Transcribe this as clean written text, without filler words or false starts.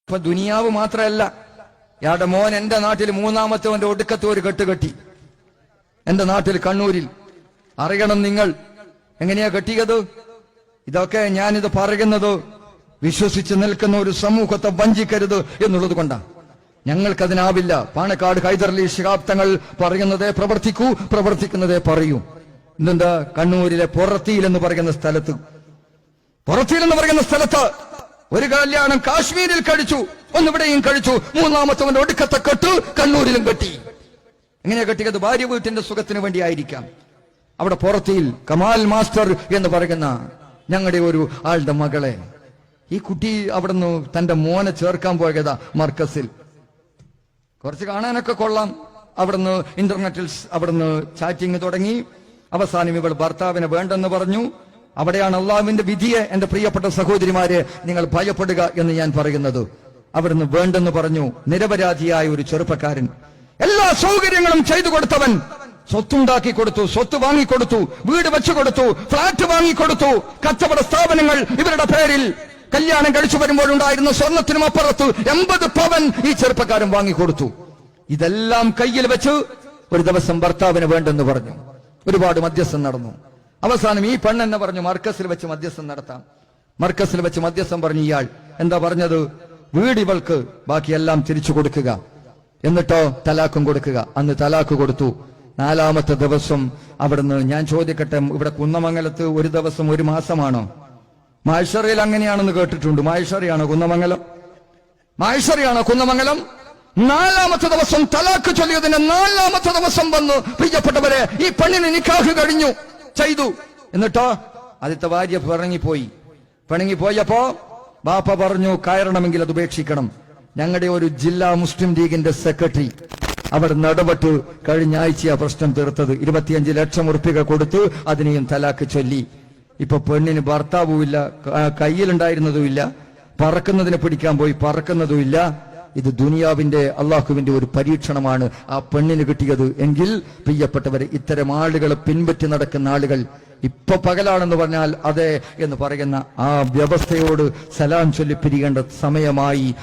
ഇപ്പൊ ദുനിയാവ് മാത്രമല്ല, ഇയാളുടെ മോൻ എന്റെ നാട്ടിൽ മൂന്നാമത്തെ ഒടുക്കത്തെ ഒരു കെട്ടി എന്റെ നാട്ടിൽ കണ്ണൂരിൽ. അറിയണം നിങ്ങൾ എങ്ങനെയാ കെട്ടിയത്. ഇതൊക്കെ ഞാനിത് പറയുന്നത് വിശ്വസിച്ച് നിൽക്കുന്ന ഒരു സമൂഹത്തെ വഞ്ചിക്കരുത് എന്നുള്ളത് കൊണ്ടാണ്. ഞങ്ങൾക്കതിനാവില്ല. പാണക്കാട് ഹൈദരലി ശിഹാബ് തങ്ങൾ പറയുന്നതേ പ്രവർത്തിക്കൂ, പ്രവർത്തിക്കുന്നതേ പറയൂ. ഇതെന്താ കണ്ണൂരിലെ പൊറത്തിയിൽ എന്ന് പറയുന്ന സ്ഥലത്ത് ഒരു കല്യാണം കാശ്മീരിൽ കഴിച്ചു, ഒന്നിവിടെയും കഴിച്ചു, മൂന്നാമത്തവന്റെ ഒടുക്കത്തെ കെട്ട് കണ്ണൂരിലും കെട്ടി. എങ്ങനെയാ കെട്ടിയത്? ഭാര്യ വീട്ടിന്റെ സുഖത്തിന് വേണ്ടിയായിരിക്കാം. അവിടെ പുറത്തിയിൽ കമാൽ മാസ്റ്റർ എന്ന് പറയുന്ന ഞങ്ങളുടെ ഒരു ആളുടെ മകളെ ഈ കുട്ടി അവിടുന്ന് തന്റെ മോനെ ചേർക്കാൻ പോയതാ മർക്കസിൽ. കുറച്ച് കാണാനൊക്കെ കൊള്ളാം. അവിടുന്ന് ഇന്റർനെറ്റിൽ അവിടുന്ന് ചാറ്റിങ് തുടങ്ങി. അവസാനം ഇവൾ ഭർത്താവിനെ വേണ്ടെന്ന് പറഞ്ഞു. അവിടെയാണ് അള്ളാഹുവിന്റെ വിധിയെ എന്റെ പ്രിയപ്പെട്ട സഹോദരിമാരെ നിങ്ങൾ ഭയപ്പെടുക എന്ന് ഞാൻ പറയുന്നത്. അവിടുന്ന് വേണ്ടെന്ന് പറഞ്ഞു. നിരപരാധിയായ ഒരു ചെറുപ്പക്കാരൻ, എല്ലാ സൗകര്യങ്ങളും ചെയ്തു കൊടുത്തവൻ, സ്വത്തുണ്ടാക്കി കൊടുത്തു, സ്വത്ത് വാങ്ങിക്കൊടുത്തു, വീട് വെച്ചു കൊടുത്തു, ഫ്ളാറ്റ് വാങ്ങിക്കൊടുത്തു, കച്ചവട സ്ഥാപനങ്ങൾ ഇവരുടെ പേരിൽ. കല്യാണം കഴിച്ചു വരുമ്പോഴുണ്ടായിരുന്ന സ്വർണത്തിനും അപ്പുറത്ത് 80 പവൻ ഈ ചെറുപ്പക്കാരൻ വാങ്ങിക്കൊടുത്തു. ഇതെല്ലാം കയ്യിൽ വെച്ച് ഒരു ദിവസം ഭർത്താവിന് വേണ്ടെന്ന് പറഞ്ഞു. ഒരുപാട് മധ്യസ്ഥം നടന്നു. അവസാനം ഈ പെണ്ണെന്നെ പറഞ്ഞു മർക്കസിൽ വെച്ച് മധ്യസ്ഥം നടത്താം. മർക്കസിൽ വെച്ച് മധ്യസ്ഥം പറഞ്ഞു. ഇയാൾ എന്താ പറഞ്ഞത്? വീട് ഇവൾക്ക്, ബാക്കിയെല്ലാം തിരിച്ചു കൊടുക്കുക, എന്നിട്ടോ തലാക്കും കൊടുക്കുക. അന്ന് തലാക്ക് കൊടുത്തു. 4ാമത്തെ ദിവസം അവിടുന്ന്, ഞാൻ ചോദിക്കട്ടെ, ഇവിടെ കുന്നമംഗലത്ത് ഒരു ദിവസം 1 മാസമാണോ? മാഴ്ശറിയിൽ അങ്ങനെയാണെന്ന് കേട്ടിട്ടുണ്ട്. മാഴ്ശറിയാണോ കുന്നമംഗലം? മാഴ്ശറിയാണോ കുന്നമംഗലം? 4ാമത്തെ ദിവസം തലാക്ക് ചൊല്ലിയതിന്റെ 4ാമത്തെ ദിവസം വന്നു. പ്രിയപ്പെട്ടവരെ, ഈ പെണ്ണിന് നിക്കാഹ് കഴിഞ്ഞു ചെയ്തു. എന്നിട്ടോ ആദ്യത്തെ ഭാര്യ പിണങ്ങിപ്പോയപ്പോ ബാപ്പ പറഞ്ഞു കയറണമെങ്കിൽ അത് ഉപേക്ഷിക്കണം. ഞങ്ങളുടെ ഒരു ജില്ലാ മുസ്ലിം ലീഗിന്റെ സെക്രട്ടറി അവർ ഇടപെട്ട് കഴിഞ്ഞ ആഴ്ച ആ പ്രശ്നം തീർത്തത്. 25 ലക്ഷം ഉറുപ്പിക കൊടുത്തു. അതിനെയും തലാക്ക് ചൊല്ലി. ഇപ്പൊ പെണ്ണിന് ഭർത്താവുമില്ല, കയ്യിലുണ്ടായിരുന്നതുമില്ല, പറക്കുന്നതിനെ പിടിക്കാൻ പോയി പറക്കുന്നതുമില്ല. ഇത് ദുനിയാവിന്റെ അള്ളാഹുവിന്റെ ഒരു പരീക്ഷണമാണ് ആ പെണ്ണിന് കിട്ടിയത്. എങ്കിൽ പ്രിയപ്പെട്ടവരെ, ഇത്തരം ആളുകളെ പിൻപറ്റി നടക്കുന്ന ആളുകൾ ഇപ്പൊ പകലാണെന്ന് പറഞ്ഞാൽ അതെ എന്ന് പറയുന്ന ആ വ്യവസ്ഥയോട് സലാം ചൊല്ലി പിരിയേണ്ട സമയമായി.